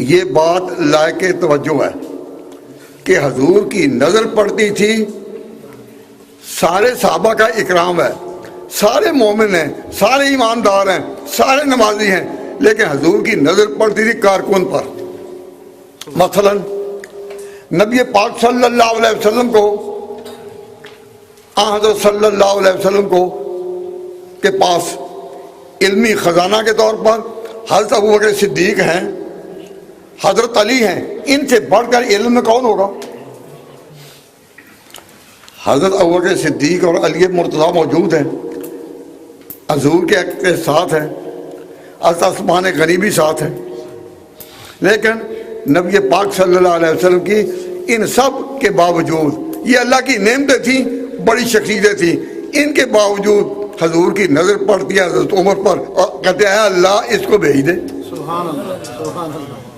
یہ بات لائق توجہ ہے کہ حضور کی نظر پڑتی تھی. سارے صحابہ کا اکرام ہے، سارے مومن ہیں، سارے ایماندار ہیں، سارے نمازی ہیں، لیکن حضور کی نظر پڑتی تھی کارکن پر. مثلا نبی پاک صلی اللہ علیہ وسلم کو، حضرت صلی اللہ علیہ وسلم کو کے پاس علمی خزانہ کے طور پر حضرت ابوبکر صدیق ہیں، حضرت علی ہیں. ان سے بڑھ کر علم میں کون ہوگا؟ حضرت ابوبکر صدیق اور علی مرتضیٰ موجود ہیں، حضور کے ساتھ ہیں، حضرت عثمان غنی بھی ساتھ ہیں. لیکن نبی پاک صلی اللہ علیہ وسلم کی ان سب کے باوجود، یہ اللہ کی نعمتیں تھیں، بڑی شخصیتیں تھیں، ان کے باوجود حضور کی نظر پڑتی ہے حضرت عمر پر اور کہتے ہیں اللہ اس کو بھیج دے. سبحان اللہ، سبحان اللہ.